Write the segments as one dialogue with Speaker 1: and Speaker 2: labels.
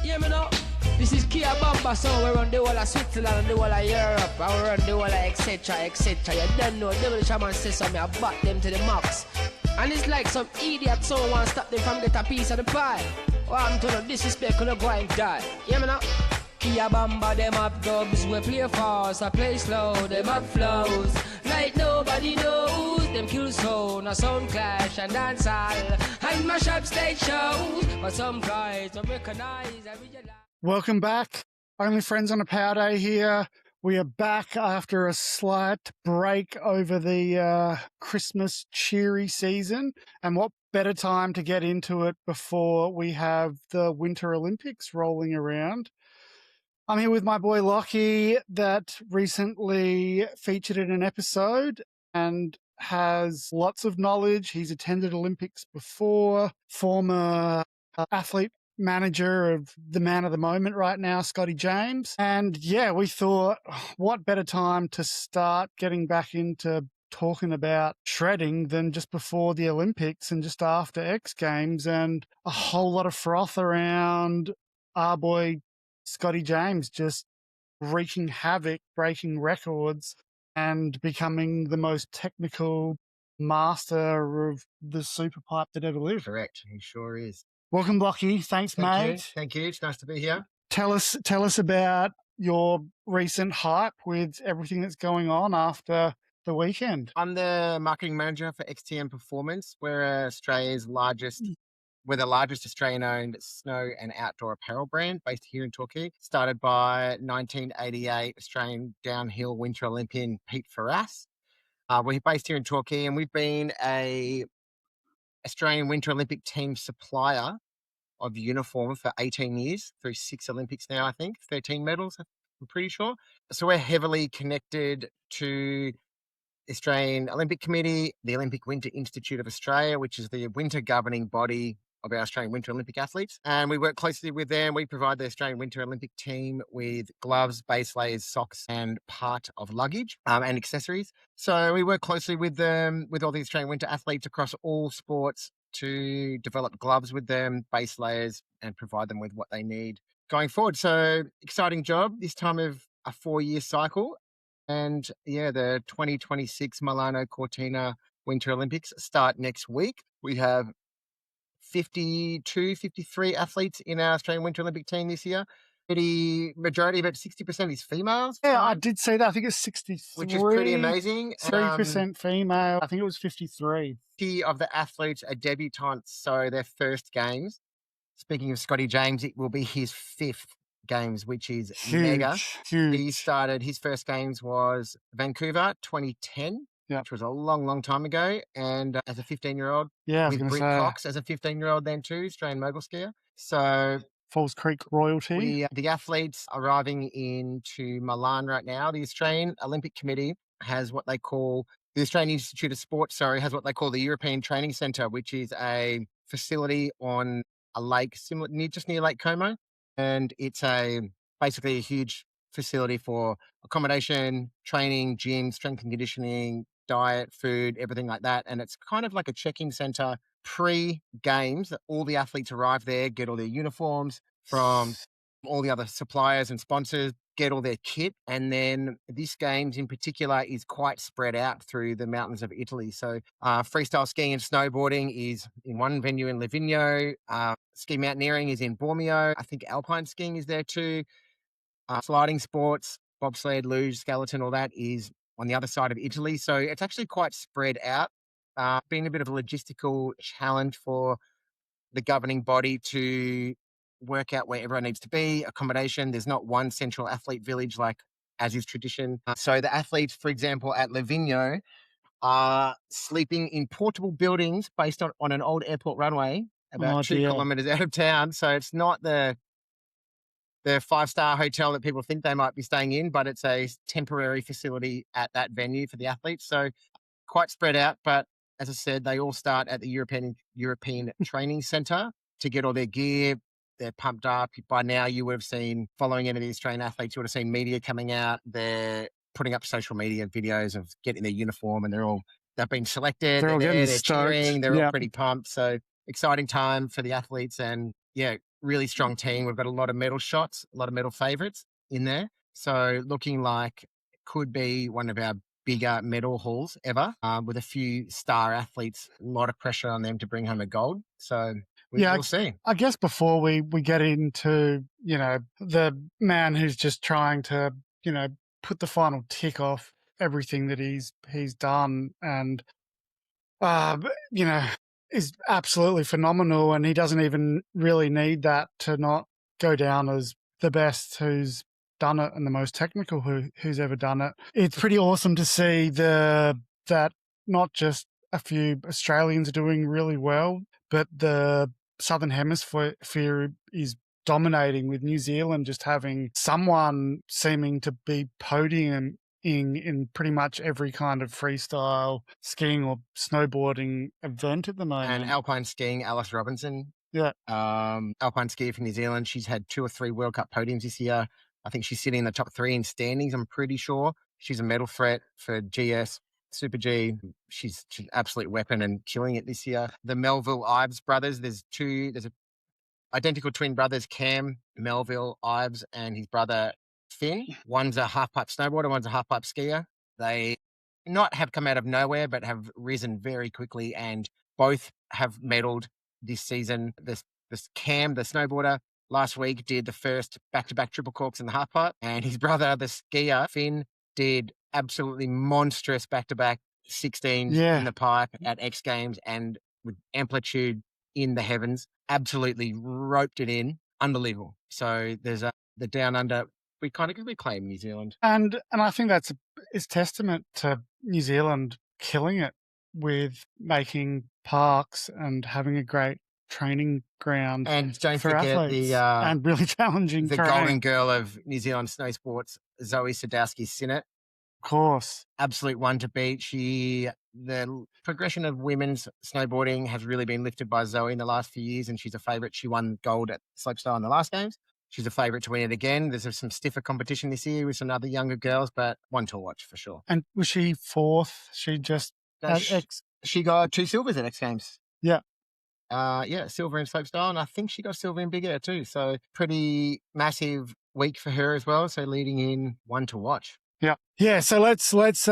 Speaker 1: Yeah, me know. This is Kia Bamba, so we run the whole of Switzerland and the whole of Europe. And we run the whole of etc, etc. You don't know, devil shaman says so, me I back them to the max. And it's like some idiot so want to stop them from get a piece of the pie. Oh, I'm to no disrespect, gonna go and die. Yeah, me know. Kia Bamba, them up dubs, we play fast, I play slow, them up flows. Like nobody knows, them kill soul, no sound clash and dance all. And mash up stage shows, but some guys don't recognize, I realize.
Speaker 2: Welcome back. Only Friends on a Power Day here. We are back after a slight break over the Christmas cheery season. And what better time to get into it before we have the Winter Olympics rolling around. I'm here with my boy Lachy that recently featured in an episode and has lots of knowledge. He's attended Olympics before, former athlete manager of the man of the moment right now, Scotty James. And yeah, we thought, what better time to start getting back into talking about shredding than just before the Olympics and just after X Games, and a whole lot of froth around our boy Scotty James just wreaking havoc, breaking records, and becoming the most technical master of the super pipe that ever lived.
Speaker 3: Correct, he sure is.
Speaker 2: Welcome, Lachy. Thanks, mate.
Speaker 3: Thank you. It's nice to be here.
Speaker 2: Tell us about your recent hype with everything that's going on after the weekend.
Speaker 3: I'm the marketing manager for XTM Performance. We're the largest Australian-owned snow and outdoor apparel brand based here in Torquay. Started by 1988 Australian downhill Winter Olympian Pete Ferras. We're based here in Torquay, and we've been a Australian Winter Olympic team supplier of uniform for 18 years, through 6 Olympics now, I think, 13 medals, I'm pretty sure. So we're heavily connected to the Australian Olympic Committee, the Olympic Winter Institute of Australia, which is the winter governing body of our Australian Winter Olympic athletes. And we work closely with them. We provide the Australian Winter Olympic team with gloves, base layers, socks, and part of luggage and accessories. So we work closely with them, with all the Australian winter athletes across all sports, to develop gloves with them, base layers, and provide them with what they need going forward. So exciting job this time of a 4-year cycle. And yeah, the 2026 Milano Cortina Winter Olympics start next week. We have 53 athletes in our Australian Winter Olympic team this year. The majority, about 60% is females.
Speaker 2: Yeah, I did see that. I think it's 63.
Speaker 3: Which is pretty amazing.
Speaker 2: 3% female. I think it was 53.
Speaker 3: 50 of the athletes are debutantes, so their first games. Speaking of Scotty James, it will be his 5th games, which is mega.
Speaker 2: Huge.
Speaker 3: He started, his first games was Vancouver 2010.
Speaker 2: Yeah.
Speaker 3: Which was a long, long time ago. And as a 15-year-old,
Speaker 2: yeah,
Speaker 3: with Brent Cox as a 15-year-old then too, Australian mogul skier. So
Speaker 2: Falls Creek royalty.
Speaker 3: the athletes arriving into Milan right now, the Australian Olympic Committee has what they call, the Australian Institute of Sport, has what they call the European Training Centre, which is a facility on a lake just near Lake Como. And it's basically a huge facility for accommodation, training, gym, strength and conditioning, diet, food, everything like that. And it's kind of like a check-in center pre-games that all the athletes arrive there, get all their uniforms from all the other suppliers and sponsors, get all their kit. And then this games in particular is quite spread out through the mountains of Italy. So freestyle skiing and snowboarding is in one venue in Livigno. Ski mountaineering is in Bormio. I think alpine skiing is there too. Sliding sports, bobsled, luge, skeleton, all that is on the other side of Italy. So it's actually quite spread out. Been a bit of a logistical challenge for the governing body to work out where everyone needs to be, accommodation. There's not one central athlete village like as is tradition. So the athletes, for example, at Livigno are sleeping in portable buildings based on an old airport runway about 2 kilometers out of town. So it's not the 5-star hotel that people think they might be staying in, but it's a temporary facility at that venue for the athletes. So quite spread out, but as I said, they all start at the European Training Centre to get all their gear. They're pumped up. By now, you would have seen, following any of the Australian athletes, you would have seen media coming out. They're putting up social media videos of getting their uniform, and they've been selected.
Speaker 2: They're all getting
Speaker 3: they're
Speaker 2: stoked.
Speaker 3: cheering. They're all pretty pumped. So exciting time for the athletes, and yeah, really strong team. We've got a lot of medal shots, a lot of medal favourites in there. So looking like it could be one of our bigger medal hauls ever, with a few star athletes, a lot of pressure on them to bring home a gold. So we'll see.
Speaker 2: I guess before we get into, the man who's just trying to, put the final tick off everything that he's done and, is absolutely phenomenal, and he doesn't even really need that to not go down as the best who's done it and the most technical who's ever done it. It's pretty awesome to see that not just a few Australians are doing really well, but the Southern Hemisphere is dominating, with New Zealand just having someone seeming to be podiuming in pretty much every kind of freestyle skiing or snowboarding event at the moment.
Speaker 3: And alpine skiing, Alice Robinson.
Speaker 2: Yeah.
Speaker 3: Alpine skier from New Zealand. She's had 2 or 3 World Cup podiums this year. I think she's sitting in the top 3 in standings, I'm pretty sure. She's a medal threat for GS, Super G. She's an absolute weapon and killing it this year. The Melville Ives brothers, there's a identical twin brothers, Cam Melville Ives and his brother Finn. One's a half-pipe snowboarder, one's a half-pipe skier. They not have come out of nowhere, but have risen very quickly, and both have medalled this season. This Cam, the snowboarder, last week did the first back-to-back triple corks in the half-pipe, and his brother, the skier, Finn, did absolutely monstrous back-to-back 16s in the pipe at X Games, and with amplitude in the heavens, absolutely roped it in. Unbelievable. So there's the down under. We claim New Zealand,
Speaker 2: and I think it's testament to New Zealand killing it with making parks and having a great training ground,
Speaker 3: and don't
Speaker 2: for
Speaker 3: forget
Speaker 2: athletes, and really challenging
Speaker 3: the
Speaker 2: terrain.
Speaker 3: golden girl of New Zealand snow sports, Zoe Sadowski-Sinnott.
Speaker 2: Of course,
Speaker 3: absolute one to beat. The progression of women's snowboarding has really been lifted by Zoe in the last few years, and she's a favourite. She won gold at slopestyle in the last games. She's a favourite to win it again. There's some stiffer competition this year with some other younger girls, but one to watch for sure.
Speaker 2: And was she 4th? She just
Speaker 3: she got 2 silvers at X Games.
Speaker 2: Yeah.
Speaker 3: Silver in slopestyle, and I think she got silver in big air too. So pretty massive week for her as well. So leading in, one to watch.
Speaker 2: Yeah. So let's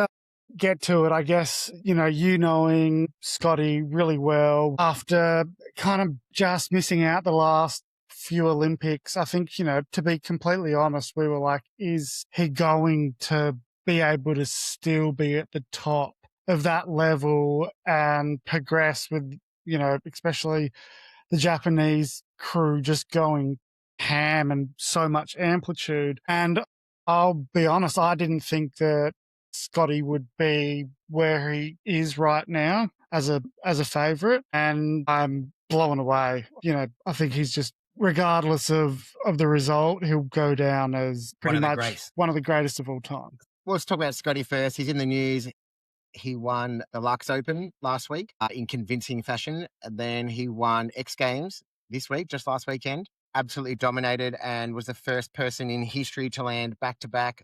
Speaker 2: get to it. I guess, knowing Scotty really well after kind of just missing out the last few Olympics, I think, to be completely honest, we were like, is he going to be able to still be at the top of that level and progress with, especially the Japanese crew just going ham and so much amplitude. And I'll be honest, I didn't think that Scotty would be where he is right now as a favourite, and I'm blown away. I think he's just, regardless of the result, he'll go down as pretty much one of the greatest of all time.
Speaker 3: Well, let's talk about Scotty first. He's in the news. He won the Lux Open last week in convincing fashion. And then he won X Games this week, just last weekend. Absolutely dominated and was the first person in history to land back-to-back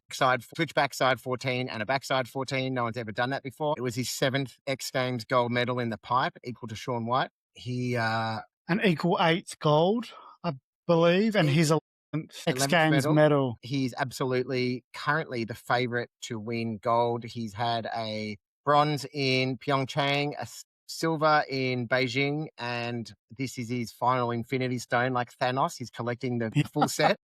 Speaker 3: switchback side 14 and a backside 14. No one's ever done that before. It was his 7th X Games gold medal in the pipe, equal to Shaun White. He
Speaker 2: an equal 8th gold, I believe, and his 11th X Games medal.
Speaker 3: He's absolutely currently the favourite to win gold. He's had a bronze in Pyeongchang, a silver in Beijing, and this is his final Infinity Stone, like Thanos. He's collecting the full set.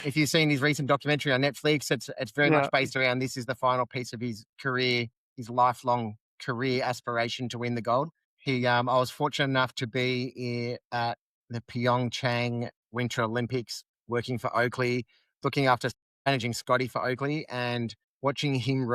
Speaker 3: If you've seen his recent documentary on Netflix, it's very much based around this is the final piece of his career, his lifelong career aspiration to win the gold. I was fortunate enough to be at the Pyeongchang Winter Olympics, working for Oakley, looking after managing Scotty for Oakley, and watching him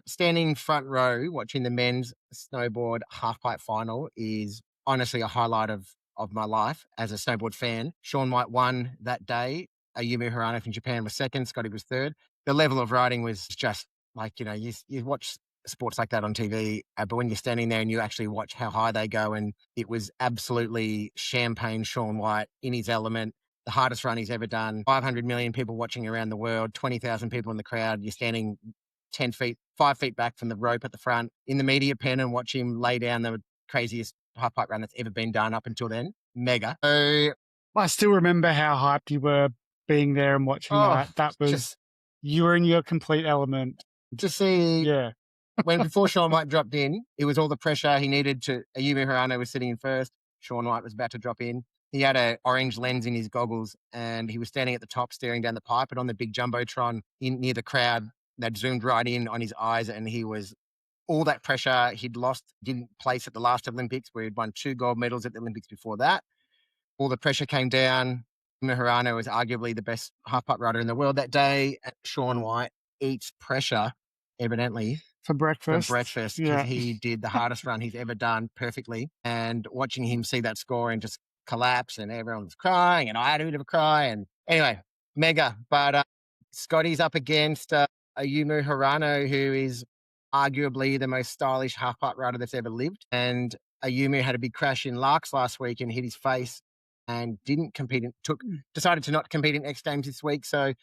Speaker 3: standing front row, watching the men's snowboard halfpipe final is honestly a highlight of my life as a snowboard fan. Shaun White won that day. Ayumu Hirano from Japan was 2nd. Scotty was 3rd. The level of riding was just like, you watch sports like that on TV, but when you're standing there and you actually watch how high they go, and it was absolutely champagne Shaun White in his element. The hardest run he's ever done. 500 million people watching around the world, 20,000 people in the crowd. You're standing 5 feet back from the rope at the front in the media pen and watch him lay down the craziest half-pipe run that's ever been done up until then. Mega. So
Speaker 2: I still remember how hyped you were being there and watching that. That was, you were in your complete element.
Speaker 3: To see,
Speaker 2: Yeah.
Speaker 3: before Sean White dropped in, it was all the pressure he needed to. Ayumu Hirano was sitting in first. Sean White was about to drop in. He had an orange lens in his goggles and he was standing at the top staring down the pipe. And on the big Jumbotron near the crowd, that zoomed right in on his eyes. And he was all that pressure. He'd lost, didn't place at the last Olympics where he'd won 2 gold medals at the Olympics before that. All the pressure came down. Hirano was arguably the best halfpipe rider in the world that day. And Sean White eats pressure, evidently,
Speaker 2: for breakfast.
Speaker 3: because he did the hardest run he's ever done perfectly. And watching him see that score and just collapse and everyone was crying and I had a bit of a cry. And anyway, mega. But Scotty's up against Ayumu Hirano, who is arguably the most stylish halfpipe rider that's ever lived. And Ayumu had a big crash in Larks last week and hit his face and didn't compete decided to not compete in X Games this week. So,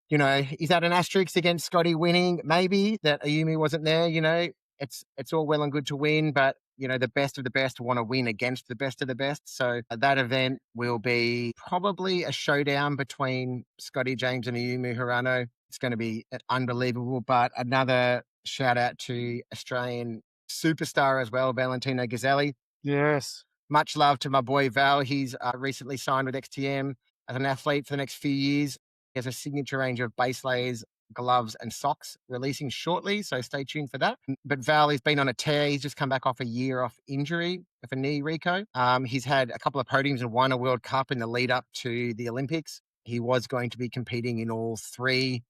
Speaker 3: you know, is that an asterisk against Scotty winning? Maybe that Ayumu wasn't there. You know, it's all well and good to win, but you know, the best of the best want to win against the best of the best. So that event will be probably a showdown between Scotty James and Ayumu Hirano. It's going to be unbelievable. But another shout out to Australian superstar as well, Valentino Gazzelli.
Speaker 2: Yes.
Speaker 3: Much love to my boy Val. He's recently signed with XTM as an athlete for the next few years. He has a signature range of base layers, gloves and socks releasing shortly, so stay tuned for that. But Val has been on a tear. He's just come back off a year off injury of a knee reco. He's had a couple of podiums and won a World Cup in the lead up to the Olympics. He was going to be competing in all 3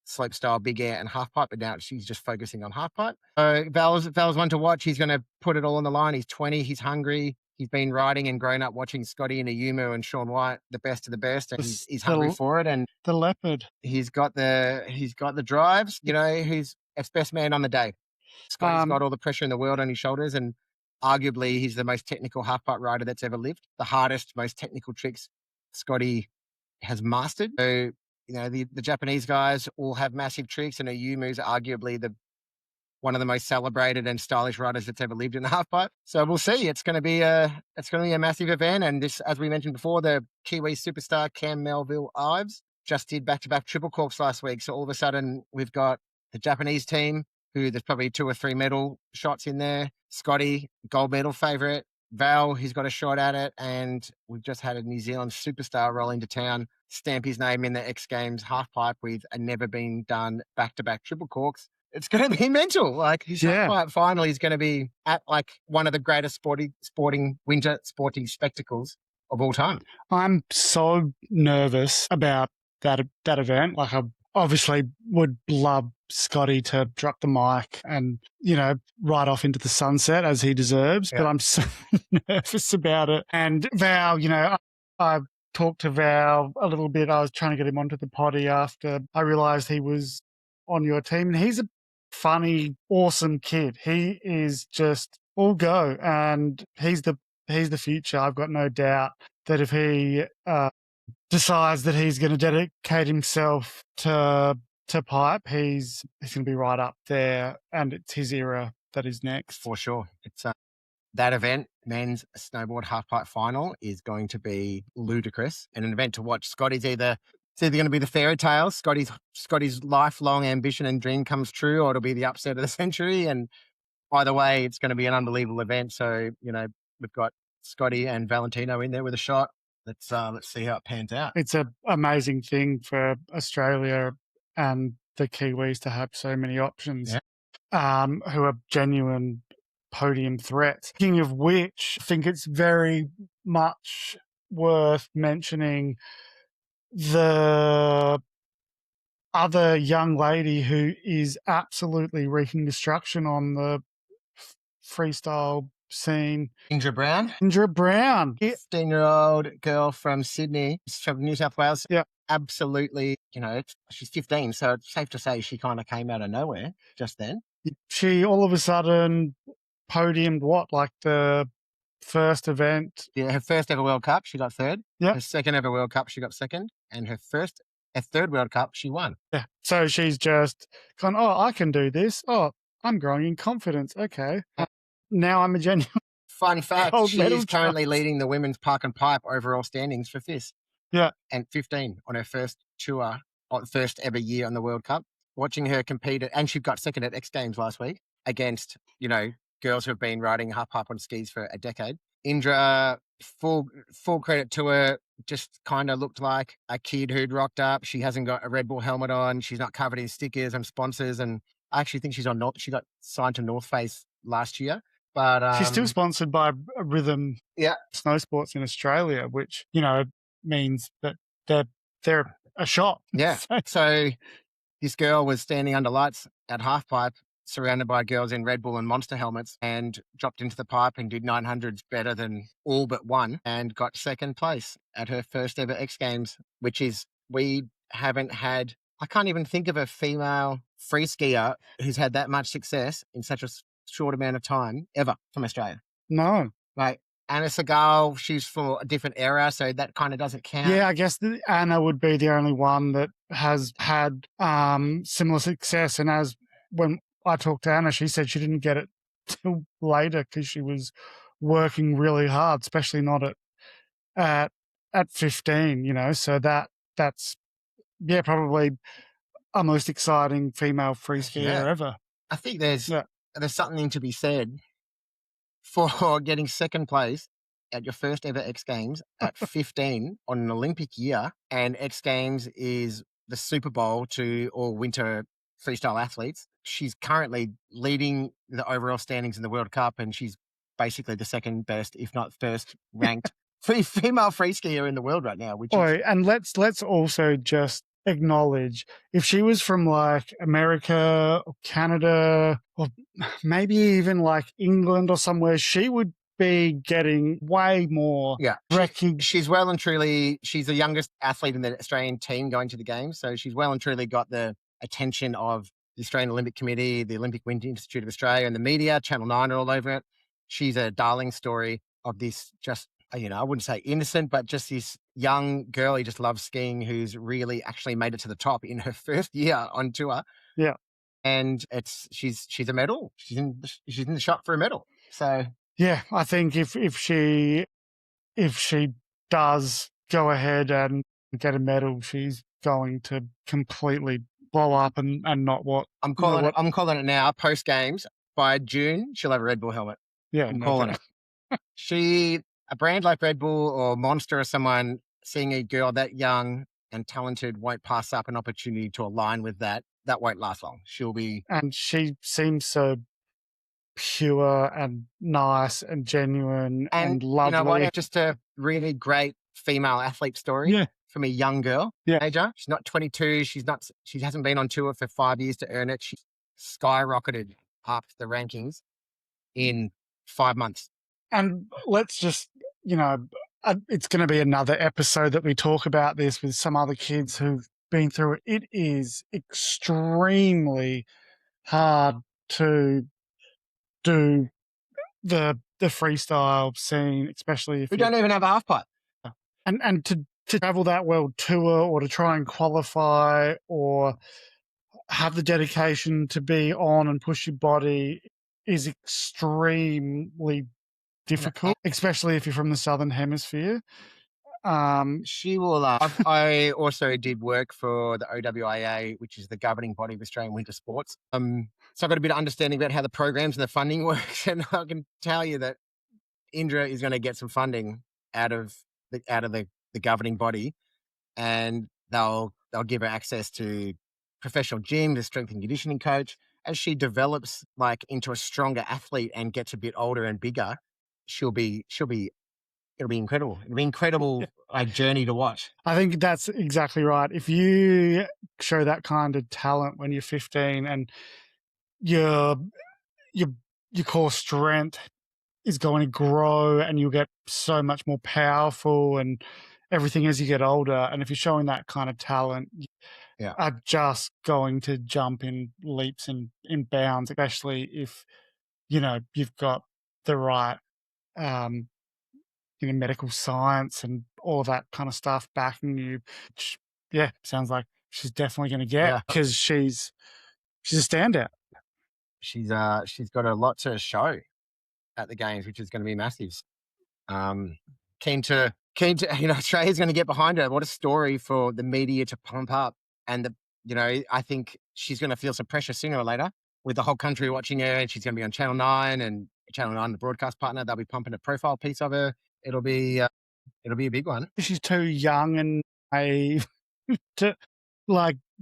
Speaker 3: slopestyle, big air and halfpipe, but now she's just focusing on halfpipe. So Val's one to watch. He's going to put it all on the line. He's 20. He's hungry. He's been riding and grown up watching Scotty and Ayumu and Sean White, the best of the best, and he's hungry for it. And
Speaker 2: the leopard,
Speaker 3: he's got the drives. You know, he's best man on the day. Scotty's got all the pressure in the world on his shoulders, and arguably he's the most technical halfpipe rider that's ever lived. The hardest, most technical tricks Scotty has mastered. So, you know, the Japanese guys all have massive tricks, and Ayumu's arguably one of the most celebrated and stylish riders that's ever lived in the halfpipe. So we'll see. It's going to be a massive event. And this, as we mentioned before, the Kiwi superstar Cam Melville Ives just did back-to-back triple corks last week. So all of a sudden we've got the Japanese team, who there's probably 2 or 3 medal shots in there. Scotty, gold medal favorite. Val, he's got a shot at it. And we've just had a New Zealand superstar roll into town, stamp his name in the X Games halfpipe with a never been done back-to-back triple corks. It's going to be mental. Like his halfpipe final is going to be at like one of the greatest winter sporting spectacles of all time.
Speaker 2: I'm so nervous about that event. Like I obviously would love Scotty to drop the mic and, you know, ride off into the sunset as he deserves, but I'm so nervous about it. And Val, you know, I've talked to Val a little bit. I was trying to get him onto the potty after I realized he was on your team, and he's a funny, awesome kid. He is just all go, and he's the future. I've got no doubt that if he decides that he's going to dedicate himself to pipe, he's going to be right up there, and it's his era that is next.
Speaker 3: For sure. It's that event, men's snowboard halfpipe final, is going to be ludicrous, and an event to watch. Scotty's either going to be the fairy tale, Scotty's lifelong ambition and dream comes true, or it'll be the upset of the century. And either way, it's going to be an unbelievable event. So, you know, we've got Scotty and Valentino in there with a shot. Let's see how it pans out.
Speaker 2: It's an amazing thing for Australia and the Kiwis to have so many options who are genuine podium threats. Speaking of which, I think it's very much worth mentioning the other young lady who is absolutely wreaking destruction on the freestyle scene.
Speaker 3: Indra Brown.
Speaker 2: 15-year-old
Speaker 3: girl from Sydney, from New South Wales.
Speaker 2: Yeah.
Speaker 3: Absolutely, you know, she's 15, so it's safe to say she kind of came out of nowhere just then.
Speaker 2: She all of a sudden podiumed like the first event.
Speaker 3: Yeah, her first ever World Cup, she got third.
Speaker 2: Yeah.
Speaker 3: Her second ever World Cup, she got second. And her third World Cup, she won.
Speaker 2: Yeah. So she's just gone, oh, I can do this. Oh, I'm growing in confidence. Okay. Now I'm a genuine
Speaker 3: Fun fact,
Speaker 2: Gold medal
Speaker 3: she's currently
Speaker 2: chance.
Speaker 3: leading the women's park and pipe overall standings for fifth.
Speaker 2: Yeah.
Speaker 3: And 15 on her first tour, or first ever year on the World Cup. Watching her compete, and she got second at X Games last week against, girls who have been riding half pipe on skis for a decade. Indra, full credit to her, just kind of looked like a kid who'd rocked up. She hasn't got a Red Bull helmet on. She's not covered in stickers and sponsors. And I actually think she got signed to North Face last year. But
Speaker 2: She's still sponsored by Rhythm Snow Sports in Australia, which, means that they're a shop.
Speaker 3: Yeah. So this girl was standing under lights at halfpipe, surrounded by girls in Red Bull and Monster helmets, and dropped into the pipe and did 900s better than all but one, and got second place at her first ever X Games, which is, we haven't had, I can't even think of a female free skier who's had that much success in such a short amount of time ever from Australia.
Speaker 2: No.
Speaker 3: Like Anna Segal, she's for a different era, so that kind of doesn't count.
Speaker 2: Yeah, I guess Anna would be the only one that has had similar success. And as when I talked to Anna, she said she didn't get it till later because she was working really hard, especially not at 15. So that's probably our most exciting female free skier ever.
Speaker 3: I think there's something to be said for getting second place at your first ever X Games at 15 on an Olympic year. And X Games is the Super Bowl to all winter freestyle athletes. She's currently leading the overall standings in the World Cup, and she's basically the second best, if not first ranked female free skier in the world right now.
Speaker 2: And let's also just acknowledge, if she was from like America or Canada or maybe even like England or somewhere, she would be getting way more recognition.
Speaker 3: She's well and truly, she's the youngest athlete in the Australian team going to the games. So she's well and truly got the attention of the Australian Olympic Committee, the Olympic Winter Institute of Australia, and the media. Channel 9 are all over it. She's a darling story of this, just, I wouldn't say innocent, but just this young girl who just loves skiing, who's really actually made it to the top in her first year on tour.
Speaker 2: Yeah.
Speaker 3: And she's a medal. She's in the shop for a medal. So
Speaker 2: yeah, I think if she does go ahead and get a medal, she's going to completely blow up and not what
Speaker 3: I'm calling it. I'm calling it now. Post games, by June, she'll have a Red Bull helmet.
Speaker 2: Yeah,
Speaker 3: I'm calling it. A brand like Red Bull or Monster or someone, seeing a girl that young and talented, won't pass up an opportunity to align with that. That won't last long.
Speaker 2: And she seems so pure and nice and genuine and lovely.
Speaker 3: You know what? Just a really great female athlete story from a young girl. Teenager. She's not 22. She hasn't been on tour for 5 years to earn it. She skyrocketed up the rankings in 5 months.
Speaker 2: And let's just, it's going to be another episode that we talk about this with some other kids who've been through it. It is extremely hard to do the freestyle scene, especially if
Speaker 3: we don't even have a half pipe.
Speaker 2: And to travel that world tour or to try and qualify or have the dedication to be on and push your body is extremely difficult, especially if you're from the Southern Hemisphere.
Speaker 3: She will. I also did work for the OWIA, which is the governing body of Australian winter sports. So I've got a bit of understanding about how the programs and the funding works, and I can tell you that Indra is going to get some funding out of the governing body, and they'll give her access to professional gym, the strength and conditioning coach. As she develops into a stronger athlete and gets a bit older and bigger, it'll be incredible. It'll be incredible journey to watch.
Speaker 2: I think that's exactly right. If you show that kind of talent when you're 15 and your core strength is going to grow and you'll get so much more powerful and everything as you get older. And if you're showing that kind of talent, are just going to jump in leaps and in bounds, especially if, you've got the right, medical science and all that kind of stuff backing you. Which, sounds like she's definitely going to get, because she's a standout.
Speaker 3: She's got a lot to show. at the games, which is going to be massive. Keen to, Australia's going to get behind her. What a story for the media to pump up. And I think she's going to feel some pressure sooner or later with the whole country watching her. She's going to be on Channel 9, and Channel 9, the broadcast partner, they'll be pumping a profile piece of her. It'll be a big one.
Speaker 2: She's too young and naive to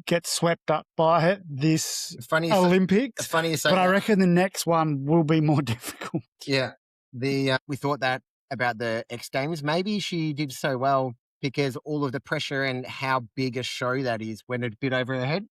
Speaker 2: get swept up by this Olympics.
Speaker 3: It's funny you say
Speaker 2: but
Speaker 3: that.
Speaker 2: I reckon the next one will be more difficult.
Speaker 3: Yeah. We thought that about the X Games. Maybe she did so well because all of the pressure and how big a show that is went a bit over her head.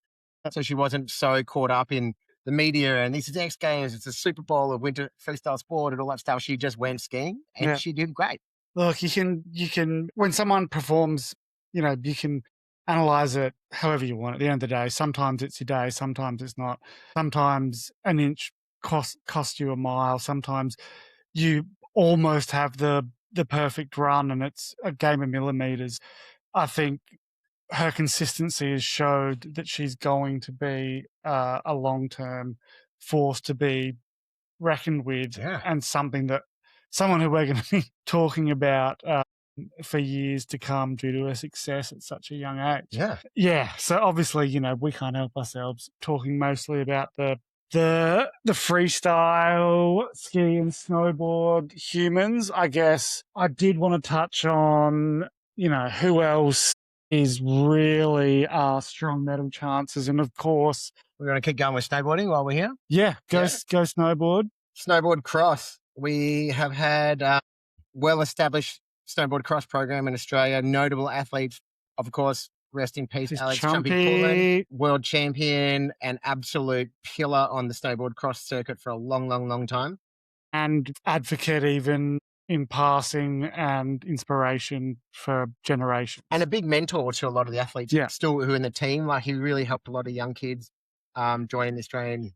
Speaker 3: So she wasn't so caught up in the media and this is X Games, it's a Super Bowl of winter freestyle sport and all that stuff. She just went skiing and she did great.
Speaker 2: Look, you can when someone performs, you can analyze it however you want. At the end of the day, sometimes it's your day, sometimes it's not. Sometimes an inch cost you a mile. Sometimes you almost have the perfect run and it's a game of millimeters. I think her consistency has showed that she's going to be a long-term force to be reckoned with, and someone who we're going to be talking about for years to come due to her success at such a young age. Yeah. So obviously, we can't help ourselves talking mostly about the freestyle ski and snowboard humans. I guess I did want to touch on, who else is really strong medal chances. And of course,
Speaker 3: we're going to keep going with snowboarding while we're here.
Speaker 2: Yeah, go snowboard.
Speaker 3: Snowboard cross. We have had well-established snowboard cross program in Australia. Notable athletes, of course, rest in peace, Alex Chumpy Pullen, world champion, an absolute pillar on the snowboard cross circuit for a long, long, long time.
Speaker 2: And advocate even in passing and inspiration for generations.
Speaker 3: And a big mentor to a lot of the athletes still who are in the team. Like he really helped a lot of young kids join the Australian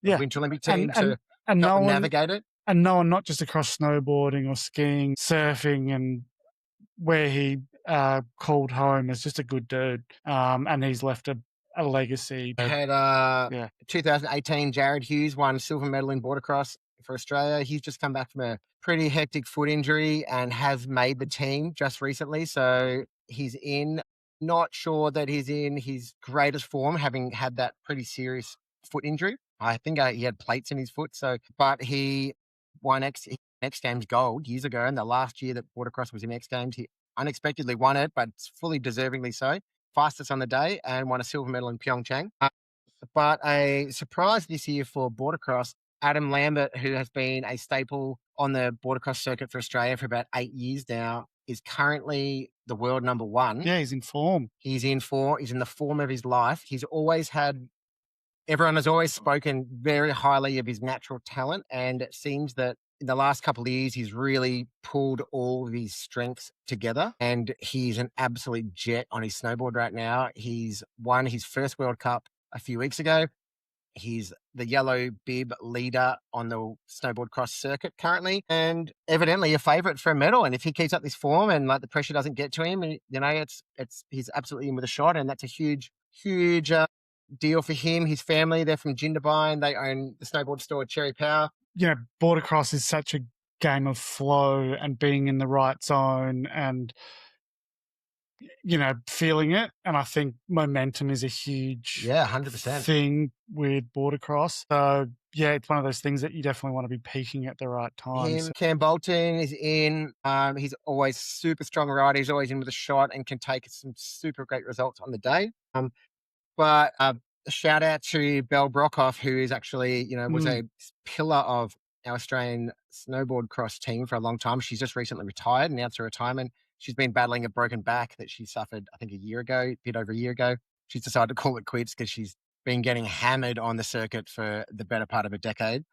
Speaker 3: Winter Olympic team to navigate it.
Speaker 2: And no one, not just across snowboarding or skiing, surfing, and where he called home is just a good dude. And he's left a legacy.
Speaker 3: Had 2018, Jared Hughes won silver medal in border cross for Australia. He's just come back from a pretty hectic foot injury and has made the team just recently. So he's in. Not sure that he's in his greatest form, having had that pretty serious foot injury. I think he had plates in his foot. But he won X Games gold years ago. And the last year that border cross was in X Games, he unexpectedly won it, but fully deservingly so. Fastest on the day and won a silver medal in Pyeongchang. But a surprise this year for border cross, Adam Lambert, who has been a staple on the border cross circuit for Australia for about 8 years now, is currently the world number one.
Speaker 2: Yeah, he's in form.
Speaker 3: He's in the form of his life. Everyone has always spoken very highly of his natural talent, and it seems that in the last couple of years, he's really pulled all of his strengths together, and he's an absolute jet on his snowboard right now. He's won his first World Cup a few weeks ago. He's the yellow bib leader on the snowboard cross circuit currently, and evidently a favourite for a medal. And if he keeps up this form and the pressure doesn't get to him, he's absolutely in with a shot, and that's a huge deal for him. His family, they're from Jindabyne. They own the snowboard store Cherry Power.
Speaker 2: Border cross is such a game of flow and being in the right zone and feeling it. And I think momentum is a huge
Speaker 3: 100%
Speaker 2: thing with border cross. So it's one of those things that you definitely want to be peaking at the right time.
Speaker 3: Cam Bolton is in. He's always super strong rider. He's always in with a shot and can take some super great results on the day. But a shout out to Belle Brockhoff, who is actually, was a pillar of our Australian snowboard cross team for a long time. She's just recently retired, announced her retirement. She's been battling a broken back that she suffered, I think, a bit over a year ago. She's decided to call it quits because she's been getting hammered on the circuit for the better part of a decade.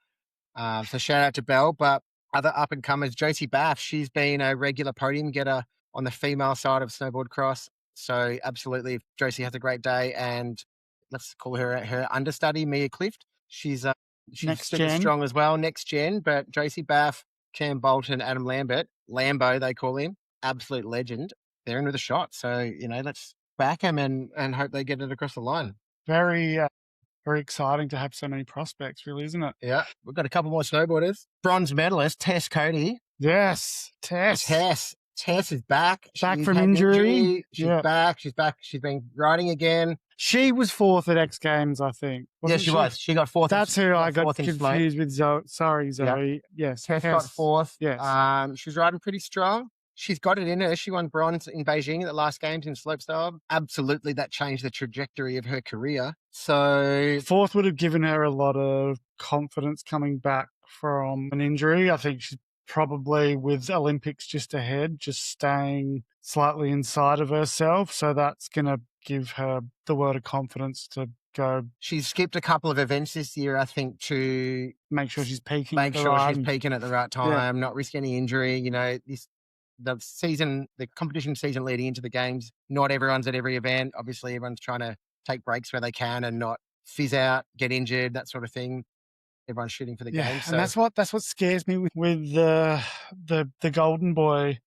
Speaker 3: So shout out to Belle. But other up-and-comers, Josie Baff, she's been a regular podium getter on the female side of snowboard cross. So absolutely, if Josie has a great day, and let's call her understudy, Mia Clift. She's super strong as well, next gen. But Josie Baff, Cam Bolton, Adam Lambert, Lambo they call him, absolute legend. They're in with a shot. So let's back them and hope they get it across the line.
Speaker 2: Very very exciting to have so many prospects, really, isn't it?
Speaker 3: Yeah, we've got a couple more snowboarders. Bronze medalist Tess Cody.
Speaker 2: Yes, Tess.
Speaker 3: Tess is back.
Speaker 2: Back
Speaker 3: She's
Speaker 2: from
Speaker 3: had an
Speaker 2: injury.
Speaker 3: She's
Speaker 2: Yeah.
Speaker 3: back. She's back. She's been riding again.
Speaker 2: She was 4th at X Games, I think.
Speaker 3: Yeah, she was. She got 4th.
Speaker 2: That's who I got
Speaker 3: fourth in float.
Speaker 2: confused with Zoe. Sorry, Zoe.
Speaker 3: Yep.
Speaker 2: Yes.
Speaker 3: Tess got 4th.
Speaker 2: Yes.
Speaker 3: She's riding pretty strong. She's got it in her. She won bronze in Beijing at the last games in slopestyle. Absolutely, that changed the trajectory of her career. So
Speaker 2: 4th would have given her a lot of confidence coming back from an injury. I think she's probably, with Olympics just ahead, just staying slightly inside of herself. So that's going to give her the world of confidence to go.
Speaker 3: She's skipped a couple of events this year, I think, to
Speaker 2: make sure she's peaking.
Speaker 3: She's peaking at the right time, not risk any injury. You know, the competition season leading into the games, not everyone's at every event. Obviously, everyone's trying to take breaks where they can and not fizz out, get injured, that sort of thing. Everyone's shooting for the games. So.
Speaker 2: And that's what scares me with the golden boy.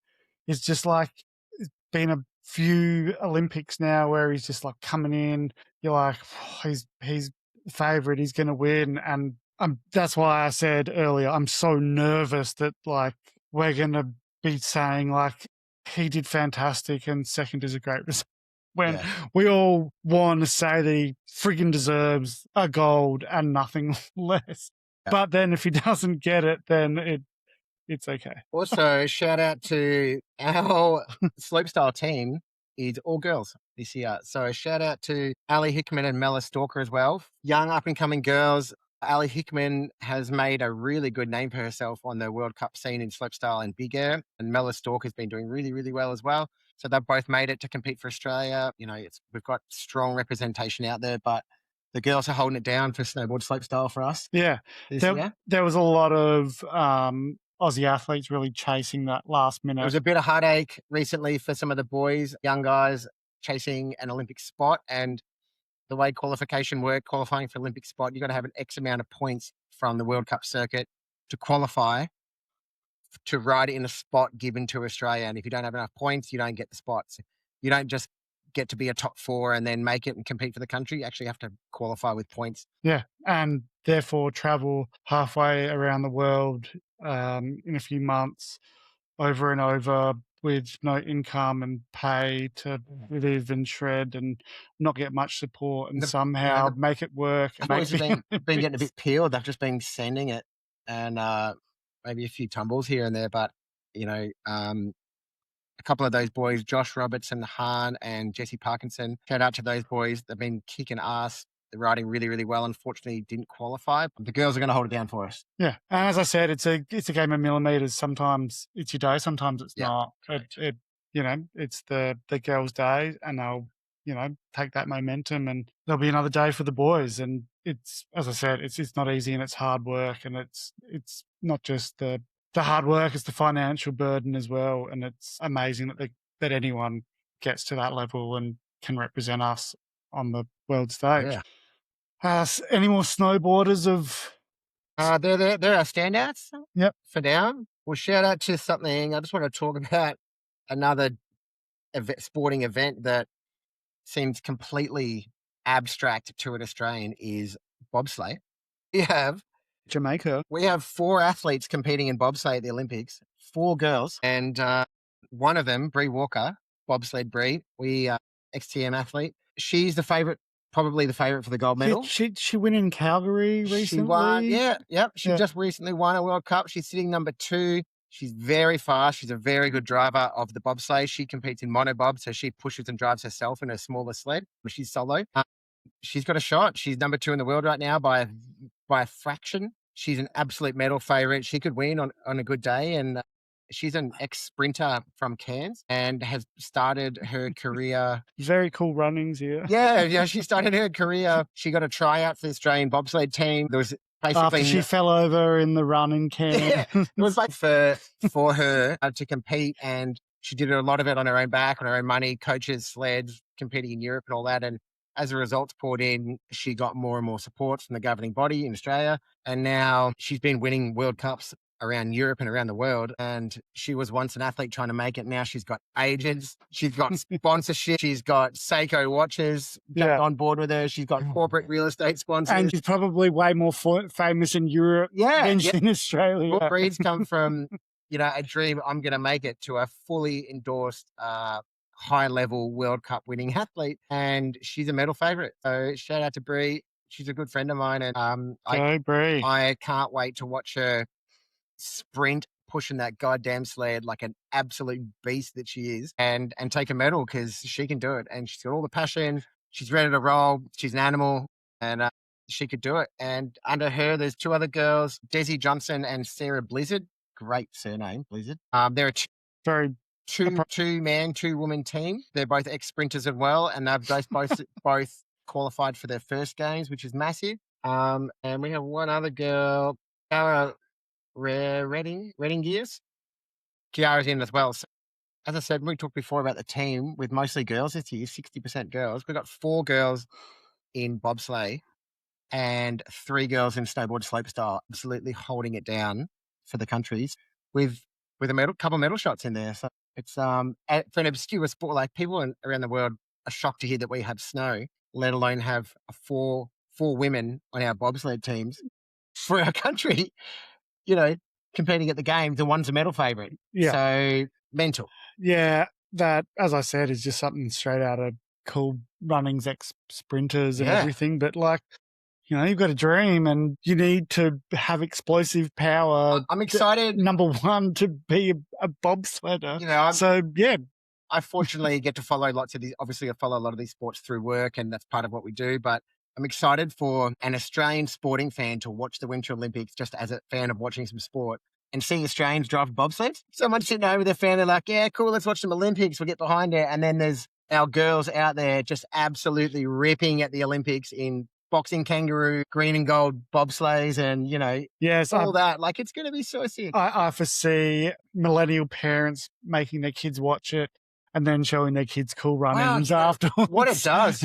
Speaker 2: Is just like, it's been a few Olympics now where he's just like coming in. You're like, oh, he's the favourite. He's going to win, and that's why I said earlier, I'm so nervous that like we're going to be saying like he did fantastic and second is a great result. When we all want to say that he friggin' deserves a gold and nothing less. Yeah. But then if he doesn't get it, then it's okay.
Speaker 3: Also, shout out to our slopestyle team is all girls this year. So shout out to Ali Hickman and Mella Stalker as well. Young up-and-coming girls. Ali Hickman has made a really good name for herself on the World Cup scene in slopestyle and big air. And Mella Stalker has been doing really, really well as well. So they've both made it to compete for Australia. You know, we've got strong representation out there, but the girls are holding it down for snowboard slopestyle for us.
Speaker 2: Yeah. There was a lot of Aussie athletes really chasing that last minute.
Speaker 3: There was a bit of heartache recently for some of the boys, young guys chasing an Olympic spot. And the way qualification worked, qualifying for Olympic spot, you've got to have an X amount of points from the World Cup circuit to qualify to ride in a spot given to Australia. And if you don't have enough points, you don't get the spots. You don't just get to be a top 4 and then make it and compete for the country. You actually have to qualify with points.
Speaker 2: Yeah, and therefore travel halfway around the world in a few months over and over with no income and pay to live and shred and not get much support and somehow make it work.
Speaker 3: The boys have been getting a bit peeled. They've just been sending it and maybe a few tumbles here and there. But, you know, a couple of those boys, Josh Robertson, Han and Jesse Parkinson, shout out to those boys. They've been kicking ass. They're riding really, really well. Unfortunately, didn't qualify. The girls are going to hold it down for us.
Speaker 2: Yeah, and as I said, it's a game of millimeters. Sometimes it's your day, sometimes it's not. It's the girls' day, and they'll take that momentum, and there'll be another day for the boys. And it's, as I said, it's not easy and it's hard work, and it's not just the hard work; it's the financial burden as well. And it's amazing that anyone gets to that level and can represent us on the world stage.
Speaker 3: Yeah.
Speaker 2: Any more snowboarders of?
Speaker 3: They're our standouts.
Speaker 2: Yep.
Speaker 3: For now, well, shout out to something. I just want to talk about another sporting event that seems completely abstract to an Australian is bobsleigh. We have
Speaker 2: Jamaica.
Speaker 3: We have 4 athletes competing in bobsleigh at the Olympics, 4 girls, and one of them, Bree Walker, bobsled Bree, XTM athlete. She's the favourite. Probably the favourite for the gold medal.
Speaker 2: She win in Calgary recently?
Speaker 3: She won, She just recently won a World Cup. She's sitting number 2. She's very fast. She's a very good driver of the bobsleigh. She competes in monobob, so she pushes and drives herself in a smaller sled, but she's solo. She's got a shot. She's number 2 in the world right now by a fraction. She's an absolute medal favourite. She could win on a good day, and she's an ex-sprinter from Cairns and has started her career.
Speaker 2: Very cool runnings here.
Speaker 3: Yeah. She started her career. She got a tryout for the Australian bobsled team. There was basically
Speaker 2: after she fell over in the running camp.
Speaker 3: Yeah, it was like for her to compete, and she did a lot of it on her own back, on her own money, coaches, sleds, competing in Europe and all that. And as the results poured in, she got more and more support from the governing body in Australia. And now she's been winning World Cups around Europe and around the world. And she was once an athlete trying to make it. Now she's got agents, she's got sponsorship, she's got Seiko watches jumped on board with her. She's got corporate real estate sponsors.
Speaker 2: And she's probably way more famous in Europe than in Australia.
Speaker 3: All breeds come from, a dream, I'm going to make it, to a fully endorsed, high-level World Cup winning athlete. And she's a medal favourite. So shout out to Bree. She's a good friend of mine. And
Speaker 2: Bree.
Speaker 3: I can't wait to watch her sprint pushing that goddamn sled like an absolute beast that she is, and take a medal, because she can do it. And she's got all the passion. She's ready to roll. She's an animal, and she could do it. And under her, there's two other girls, Desi Johnson and Sarah Blizzard. Great surname, Blizzard. They're a two-man, two-woman team. They're both ex-sprinters as well, and they've both qualified for their first games, which is massive. And we have one other girl, Kiara Redding Gears. Kiara's in as well. So, as I said, we talked before about the team with mostly girls this year, 60% girls. We've got 4 girls in bobsleigh and 3 girls in snowboard slopestyle, absolutely holding it down for the countries with a couple medal shots in there. So it's for an obscure sport, like people around the world are shocked to hear that we have snow, let alone have 4 women on our bobsled teams for our country, competing at the games. The one's a medal favourite.
Speaker 2: Yeah.
Speaker 3: So mental.
Speaker 2: Yeah, that, as I said, is just something straight out of Cool Runnings ex-sprinters and everything. But you've got a dream and you need to have explosive power.
Speaker 3: I'm excited.
Speaker 2: Number one, to be a bobsledder.
Speaker 3: I fortunately get to follow lots of these. Obviously, I follow a lot of these sports through work, and that's part of what we do. But I'm excited for an Australian sporting fan to watch the Winter Olympics, just as a fan of watching some sport, and seeing Australians drive bobsleds. Someone sitting over with their fan, they're like, yeah, cool, let's watch some Olympics. We'll get behind it. And then there's our girls out there just absolutely ripping at the Olympics in boxing kangaroo, green and gold bobsleighs, and, all that. Like, it's going to be so sick.
Speaker 2: I foresee millennial parents making their kids watch it and then showing their kids Cool Runnings afterwards.
Speaker 3: What it does,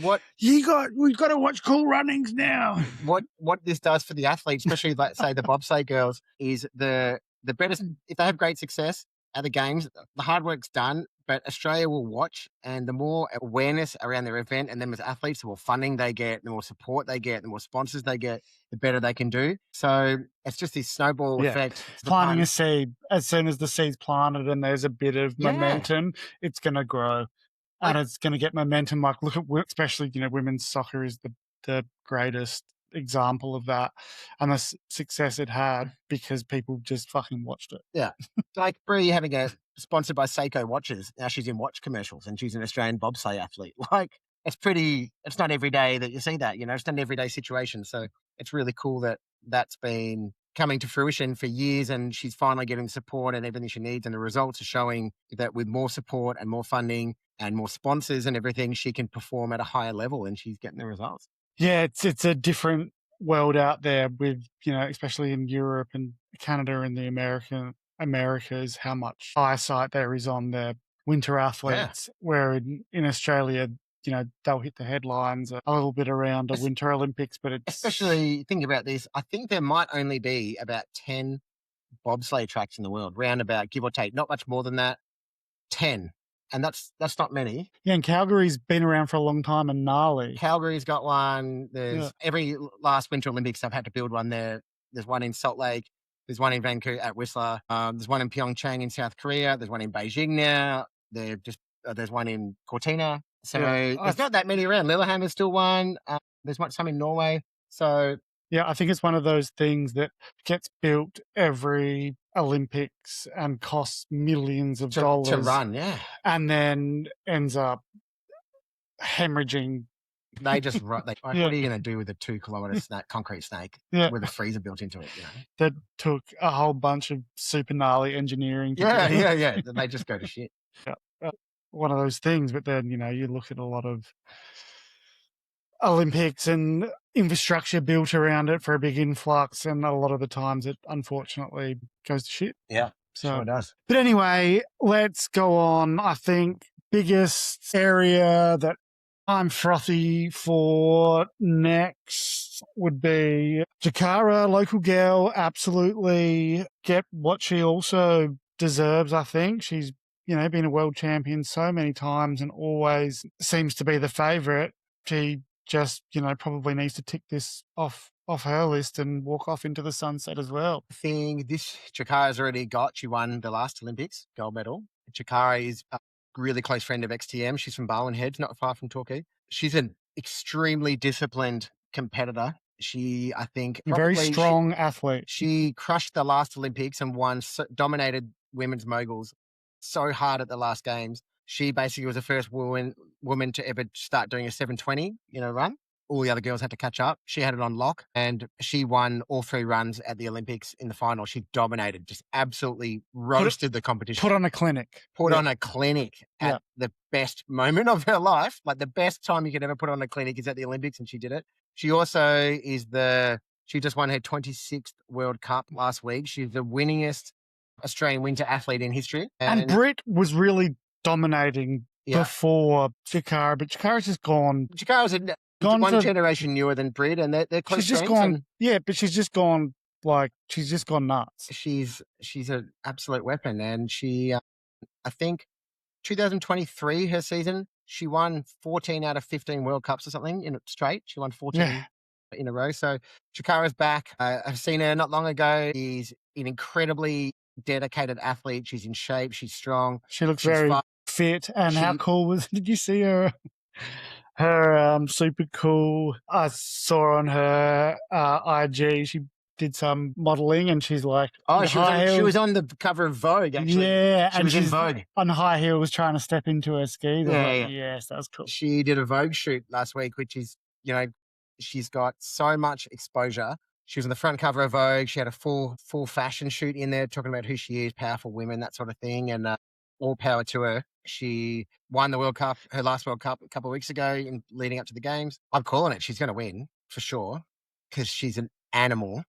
Speaker 2: we've got to watch Cool Runnings now.
Speaker 3: What this does for the athletes, especially like say the bobsleigh girls, is the better, if they have great success at the games, the hard work's done, but Australia will watch, and the more awareness around their event and them as athletes, the more funding they get, the more support they get, the more sponsors they get, the better they can do. So it's just this snowball effect.
Speaker 2: Planting a seed. As soon as the seed's planted and there's a bit of momentum, it's going to grow. And it's going to get momentum. Like, look at, especially, women's soccer is the greatest example of that, and the success it had because people just fucking watched it.
Speaker 3: Yeah. Like Brie having a sponsored by Seiko watches. Now she's in watch commercials and she's an Australian bobsleigh athlete. Like, it's not every day that you see that, it's not an everyday situation. So it's really cool that that's been coming to fruition for years, and she's finally getting support and everything she needs. And the results are showing that with more support and more funding and more sponsors and everything, she can perform at a higher level, and she's getting the results.
Speaker 2: Yeah, it's a different world out there with, especially in Europe and Canada and the Americas, how much eyesight there is on the winter athletes, where in Australia, they'll hit the headlines a little bit around the Winter Olympics, but it's...
Speaker 3: Especially, think about this, I think there might only be about 10 bobsleigh tracks in the world, round about, give or take, not much more than that, 10. And that's not many.
Speaker 2: Yeah, and Calgary's been around for a long time, and gnarly.
Speaker 3: Calgary's got one. There's every last Winter Olympics, I've had to build one there. There's one in Salt Lake. There's one in Vancouver at Whistler. There's one in Pyeongchang in South Korea. There's one in Beijing now. There's one in Cortina. So there's not that many around. Lillehammer's still one. There's some in Norway. So
Speaker 2: yeah, I think it's one of those things that gets built every Olympics and costs millions of dollars
Speaker 3: to run,
Speaker 2: and then ends up hemorrhaging.
Speaker 3: They just run. What are you going to do with a 2-kilometer concrete snake with a freezer built into it?
Speaker 2: That took a whole bunch of super gnarly engineering.
Speaker 3: Yeah. They just go to shit.
Speaker 2: One of those things, but then you look at a lot of Olympics and infrastructure built around it for a big influx, and a lot of the times it unfortunately goes to shit.
Speaker 3: Yeah, sure it does.
Speaker 2: But anyway, let's go on. I think biggest area that I'm frothy for next would be Jakara, local girl, absolutely get what she also deserves, I think. She's, been a world champion so many times and always seems to be the favourite. She just, probably needs to tick this off her list and walk off into the sunset as well.
Speaker 3: I think this Chikara's already got. She won the last Olympics gold medal. Chikara is a really close friend of XTM. She's from Barwon Heads, not far from Torquay. She's an extremely disciplined competitor. She, I think,
Speaker 2: Very strong athlete.
Speaker 3: She crushed the last Olympics and dominated women's moguls so hard at the last games. She basically was the first woman to ever start doing a 720, run. All the other girls had to catch up. She had it on lock and she won all 3 runs at the Olympics in the final. She dominated, just absolutely roasted the competition.
Speaker 2: Put on a clinic.
Speaker 3: On a clinic at the best moment of her life. Like the best time you could ever put on a clinic is at the Olympics, and she did it. She also she just won her 26th World Cup last week. She's the winningest Australian winter athlete in history.
Speaker 2: And Britt was really dominating before Chikara, but Chikara's just gone.
Speaker 3: Chikara's one generation newer than Britt, and they're close.
Speaker 2: She's just gone, but she's just gone nuts.
Speaker 3: She's an absolute weapon, and she, I think, 2023 her season, she won 14 out of 15 World Cups or something in straight. She won 14 in a row. So Chikara's back. I've seen her not long ago. She's an incredibly dedicated athlete. She's in shape. She's strong.
Speaker 2: She looks very fit. And how cool did you see her? Her super cool. I saw on her IG. She did some modeling, and she's like,
Speaker 3: she was on the cover of Vogue. Actually,
Speaker 2: and
Speaker 3: was in Vogue
Speaker 2: on high heels, trying to step into her skis. Yes, that was cool.
Speaker 3: She did a Vogue shoot last week, which is, she's got so much exposure. She was on the front cover of Vogue. She had a full fashion shoot in there, talking about who she is, powerful women, that sort of thing, and all power to her. She won the World Cup, her last World Cup a couple of weeks ago, leading up to the games. I'm calling it. She's going to win for sure because she's an animal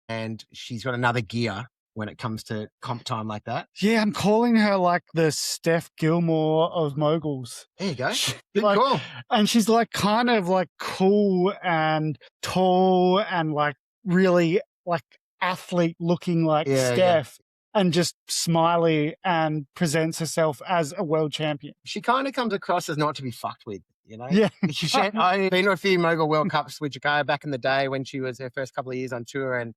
Speaker 3: and she's got another gear when it comes to comp time like that.
Speaker 2: Yeah, I'm calling her like the Steph Gilmore of moguls.
Speaker 3: There you go. Good call.
Speaker 2: And she's like kind of like cool and tall and like really like athlete looking like Steph. And just smiley and presents herself as a world champion.
Speaker 3: She kind of comes across as not to be fucked with,
Speaker 2: Yeah.
Speaker 3: I've been to a few Mogul World Cups with Jakaya back in the day when she was her first couple of years on tour, and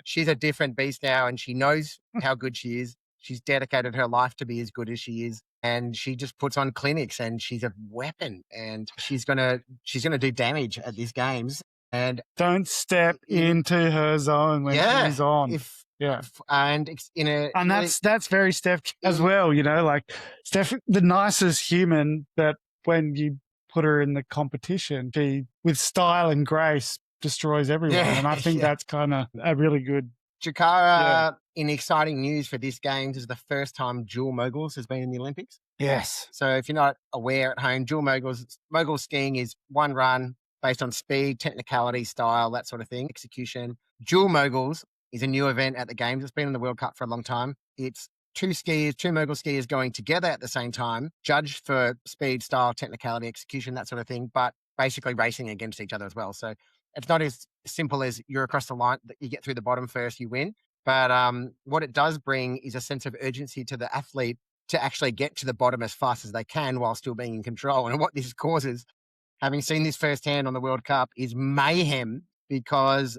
Speaker 3: she's a different beast now, and she knows how good she is. She's dedicated her life to be as good as she is, and she just puts on clinics, and she's a weapon, and she's gonna do damage at these games. And
Speaker 2: don't step into her zone when she's on.
Speaker 3: And
Speaker 2: that's very Steph as well, like Steph, the nicest human, but when you put her in the competition, she with style and grace destroys everyone. And I think that's kind of a really good.
Speaker 3: Jakara, in exciting news for this games, is the first time dual moguls has been in the Olympics.
Speaker 2: Yes.
Speaker 3: So if you're not aware at home, dual mogul skiing is one run based on speed, technicality, style, that sort of thing, execution. Dual moguls is a new event at the Games. It's been in the World Cup for a long time. It's two mogul skiers going together at the same time, judged for speed, style, technicality, execution, that sort of thing, but basically racing against each other as well. So it's not as simple as you're across the line, that you get through the bottom first, you win. But what it does bring is a sense of urgency to the athlete to actually get to the bottom as fast as they can while still being in control. And what this causes, having seen this firsthand on the World Cup, is mayhem because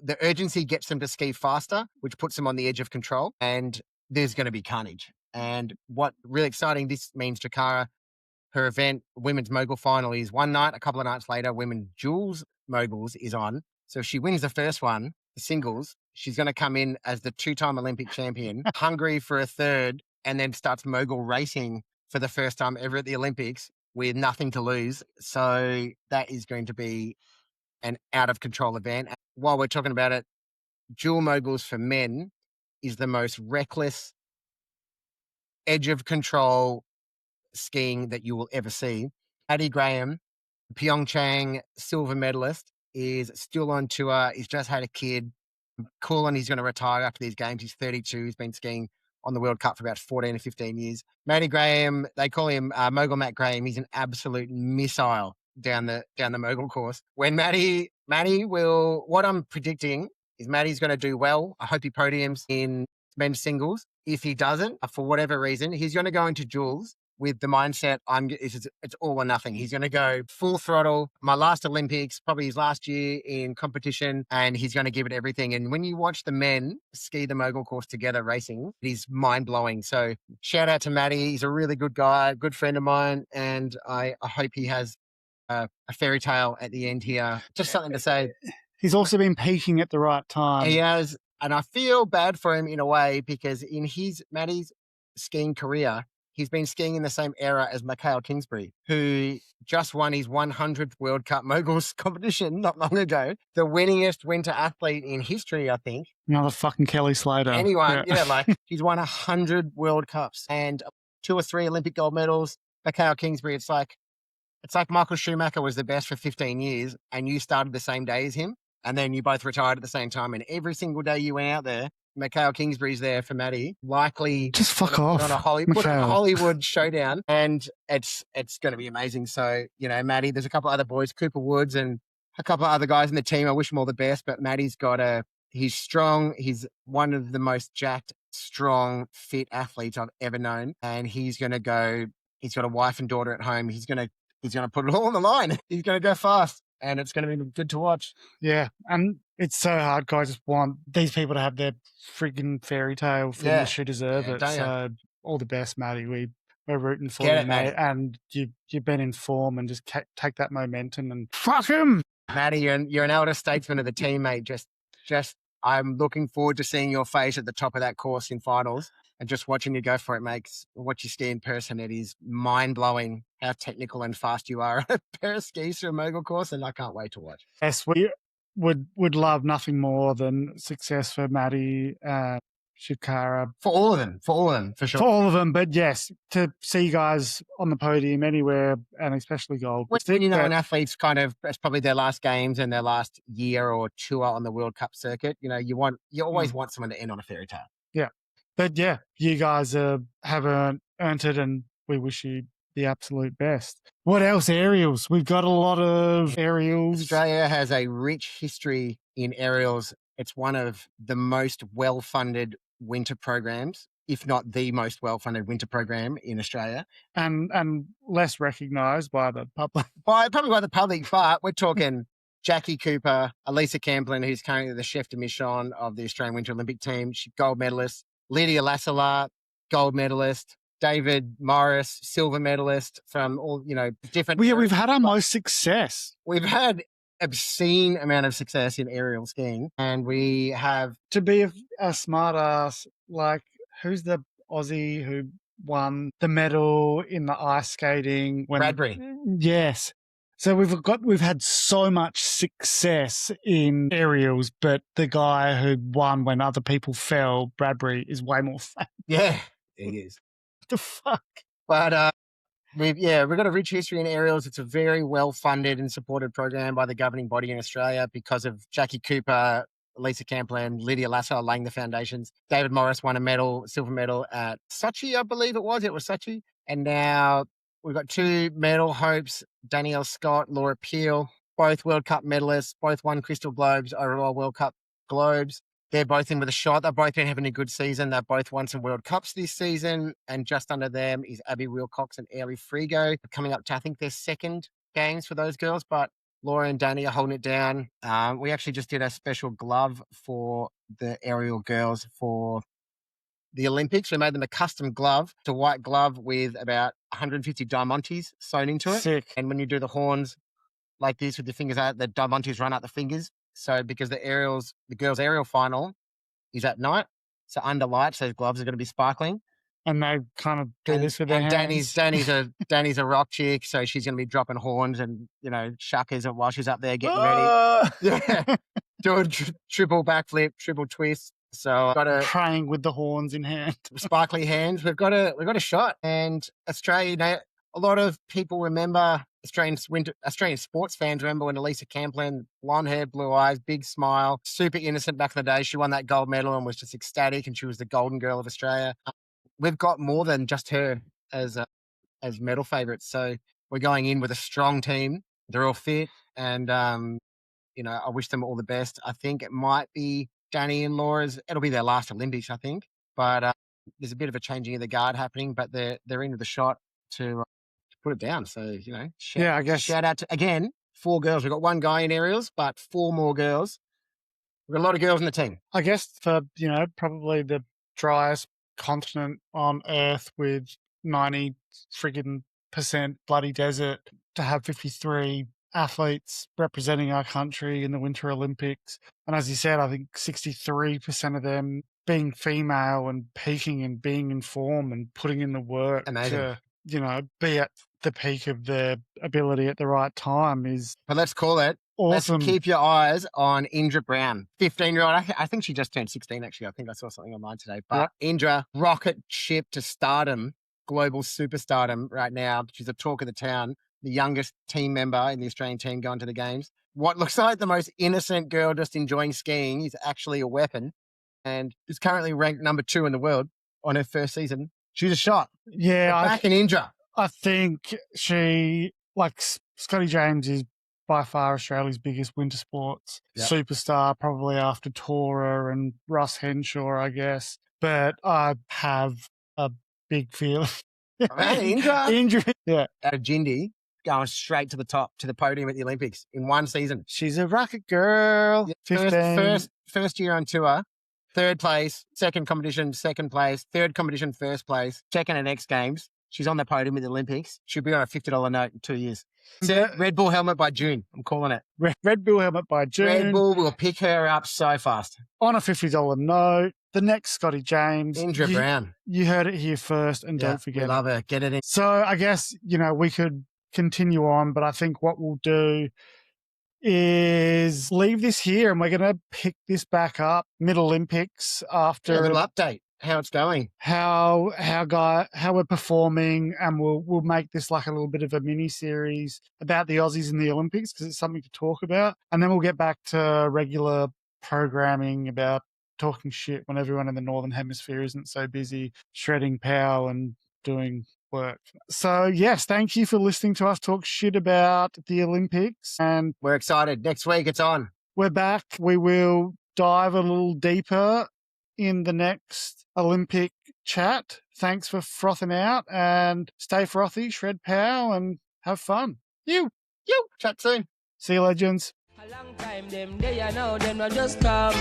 Speaker 3: the urgency gets them to ski faster, which puts them on the edge of control, and there's going to be carnage. And what really exciting this means, Jakara, her event, women's mogul final, is one night. A couple of nights later, women duals moguls is on. So if she wins the first one, the singles, she's going to come in as the 2-time Olympic champion, hungry for a third, and then starts mogul racing for the first time ever at the Olympics with nothing to lose. So that is going to be an out-of-control event. While we're talking about it, dual moguls for men is the most reckless, edge-of-control skiing that you will ever see. Paddy Graham, Pyeongchang silver medalist, is still on tour. He's just had a kid. Cool, and he's going to retire after these games. He's 32. He's been skiing on the World Cup for about 14 or 15 years. Matty Graham, they call him Mogul Matt Graham. He's an absolute missile down the mogul course. When Matty will, what I'm predicting is Matty's going to do well. I hope he podiums in men's singles. If he doesn't, for whatever reason, he's going to go into duels with the mindset, it's all or nothing. He's going to go full throttle. My last Olympics, probably his last year in competition, and he's going to give it everything. And when you watch the men ski the mogul course together racing, it is mind-blowing. So shout out to Matty. He's a really good guy, good friend of mine, and I hope he has a fairy tale at the end here. Just something to say.
Speaker 2: He's also been peaking at the right time.
Speaker 3: He has, and I feel bad for him in a way because in Matty's skiing career, he's been skiing in the same era as Mikhail Kingsbury, who just won his 100th World Cup moguls competition not long ago. The winningest winter athlete in history, I think.
Speaker 2: Another fucking Kelly Slater.
Speaker 3: Anyone, like he's won 100 World Cups and 2 or 3 Olympic gold medals. Mikhail Kingsbury, it's like Michael Schumacher was the best for 15 years and you started the same day as him and then you both retired at the same time and every single day you went out there, Mikhail Kingsbury's there for Matty. Likely
Speaker 2: just fuck off
Speaker 3: on a Hollywood showdown, and it's going to be amazing. So Matty, there's a couple other boys, Cooper Woods, and a couple of other guys in the team. I wish them all the best, but Matty's he's strong. He's one of the most jacked, strong, fit athletes I've ever known, and he's going to go. He's got a wife and daughter at home. He's going to put it all on the line. He's going to go fast. And it's going to be good to watch.
Speaker 2: Yeah. And it's so hard. Guys just want these people to have their freaking fairy tale finish who deserve it. So all the best, Matty. We're rooting for you, mate. And you've been in form and just take that momentum and fuck him.
Speaker 3: Matty, you're an elder statesman of the team, mate. Just I'm looking forward to seeing your face at the top of that course in finals. And just watching you go for it makes what you ski in person. It is mind-blowing how technical and fast you are. A pair of skis through a mogul course, and I can't wait to watch.
Speaker 2: Yes, we would love nothing more than success for Matty, Shikara.
Speaker 3: For all of them, for sure.
Speaker 2: For all of them, but yes, to see you guys on the podium anywhere, and especially gold.
Speaker 3: When an athlete's it's probably their last games and their last year or tour on the World Cup circuit, you always want someone to end on a fairy tale.
Speaker 2: Yeah. But yeah, you guys have earned it, and we wish you the absolute best. What else? Aerials. We've got a lot of aerials.
Speaker 3: Australia has a rich history in aerials. It's one of the most well-funded winter programs, if not the most well-funded winter program in Australia.
Speaker 2: And less recognised by the public.
Speaker 3: Probably by the public, but we're talking Jackie Cooper, Elisa Camplin, who's currently the chef de mission of the Australian Winter Olympic team. She's gold medalist. Lydia Lasselar, gold medalist. David Morris, silver medalist from all, different.
Speaker 2: We've had our most success.
Speaker 3: We've had obscene amount of success in aerial skiing, and we have.
Speaker 2: To be a smart ass, like who's the Aussie who won the medal in the ice skating?
Speaker 3: Bradbury.
Speaker 2: Yes. So we've had so much success in aerials, but the guy who won when other people fell, Bradbury, is way more famous.
Speaker 3: Yeah, he is.
Speaker 2: What the fuck?
Speaker 3: But we've got a rich history in aerials. It's a very well-funded and supported program by the governing body in Australia because of Jackie Cooper, Lisa Camplin, Lydia Lasselar laying the foundations. David Morris won a silver medal at Sochi, I believe it was. It was Sochi. And now we've got 2 medal hopes, Danielle Scott, Laura Peel, both World Cup medalists, both won Crystal Globes, overall World Cup Globes. They're both in with a shot. They've both been having a good season. They've both won some World Cups this season. And just under them is Abby Wilcox and Ailey Frigo, coming up to, I think, their second games for those girls. But Laura and Danny are holding it down. We actually just did a special glove for the aerial girls for the Olympics. We made them a custom glove. It's a white glove with about 150 diamantes sewn into it.
Speaker 2: Sick.
Speaker 3: And when you do the horns like this with the fingers out, the diamantes run out the fingers. So because the girls' aerial final is at night, so under lights, those gloves are going to be sparkling.
Speaker 2: And they kind of do this with their hands.
Speaker 3: Danny's a rock chick, so she's going to be dropping horns and shuckers while she's up there getting ready. Yeah, doing triple backflip, triple twist. So
Speaker 2: praying with the horns in hand,
Speaker 3: sparkly hands. We've got a shot, and Australia. A lot of people remember Australian sports fans remember when Elisa Camplin, blonde hair, blue eyes, big smile, super innocent back in the day. She won that gold medal and was just ecstatic, and she was the golden girl of Australia. We've got more than just her as medal favourites. So we're going in with a strong team. They're all fit, and I wish them all the best. I think it might be Danny and Laura's. It'll be their last Olympics, I think. But there's a bit of a changing of the guard happening. But they're into the shot to put it down. So
Speaker 2: I guess
Speaker 3: shout out to, again, 4 girls. We've got 1 guy in aerials, but 4 more girls. We've got a lot of girls in the team.
Speaker 2: I guess for probably the driest continent on Earth with 90 friggin' % bloody desert, to have 53 athletes representing our country in the Winter Olympics. And as you said, I think 63% of them being female and peaking and being in form and putting in the work
Speaker 3: Amazing.
Speaker 2: to, be at the peak of their ability at the right time is
Speaker 3: But let's call it.
Speaker 2: awesome.
Speaker 3: Let's keep your eyes on Indra Brown, 15-year-old. I think she just turned 16, actually. I think I saw something online today. But Indra, rocket ship to stardom, global superstardom right now. She's the talk of the town, the youngest team member in the Australian team going to the games. What looks like the most innocent girl just enjoying skiing is actually a weapon, and is currently ranked number 2 in the world on her first season. She's a shot.
Speaker 2: Yeah,
Speaker 3: Back in Indra.
Speaker 2: I think she, like Scotty James, is by far Australia's biggest winter sports superstar, probably after Tora and Russ Henshaw, I guess. But I have a big feeling.
Speaker 3: Indra.
Speaker 2: Yeah.
Speaker 3: Out of Jindy, going straight to the top, to the podium at the Olympics in 1 season.
Speaker 2: She's a rocket girl. 15.
Speaker 3: First year on tour, 3rd place, second competition, 2nd place, 3rd competition, 1st place, second at X Games. She's on the podium at the Olympics. She'll be on a $50 note in 2 years. Red Bull helmet by June. I'm calling it.
Speaker 2: Red Bull helmet by June.
Speaker 3: Red Bull will pick her up so fast.
Speaker 2: On a $50 note. The next Scotty James.
Speaker 3: Indra Brown.
Speaker 2: You heard it here first, and don't forget.
Speaker 3: We love her. Get it in.
Speaker 2: So I guess, we could continue on, but I think what we'll do is leave this here, and we're going to pick this back up mid-Olympics after
Speaker 3: a little update. How it's going,
Speaker 2: how we're performing, and we'll make this like a little bit of a mini series about the Aussies in the Olympics, because it's something to talk about, and then we'll get back to regular programming about talking shit when everyone in the Northern Hemisphere isn't so busy shredding pow and doing work. So yes, thank you for listening to us talk shit about the Olympics, and
Speaker 3: we're excited. Next week it's on.
Speaker 2: We're back. We will dive a little deeper in the next Olympic chat. Thanks for frothing out, and stay frothy, shred pow, and have fun. You.
Speaker 3: Chat soon.
Speaker 2: See you, legends.
Speaker 1: A long time, them they now, them not just come.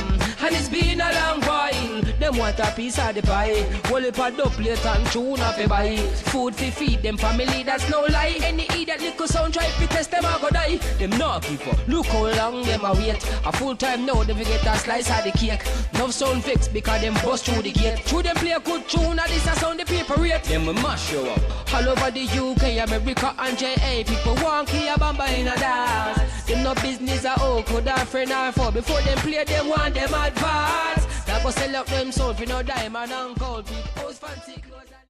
Speaker 1: And it's been a long while. Them want a piece of the pie. Whole heap of doublet and tune off a buy. Food fi feed them family, that's no lie. Any idiot little sound try fi test them, I go die. Them not give up. Look how long them a wait. A full time now, they get a slice of the cake. No sound fix because them bust through the gate. Through them play a good tune, and this a sound the paper rate. Them we mash you up. All over the UK, America and JA. People want Kia Bamba in a dance. Them no business could a friend or foe. Before them play, them want them advance. That go sell up them soul for no diamond and gold. People's fancy clothes.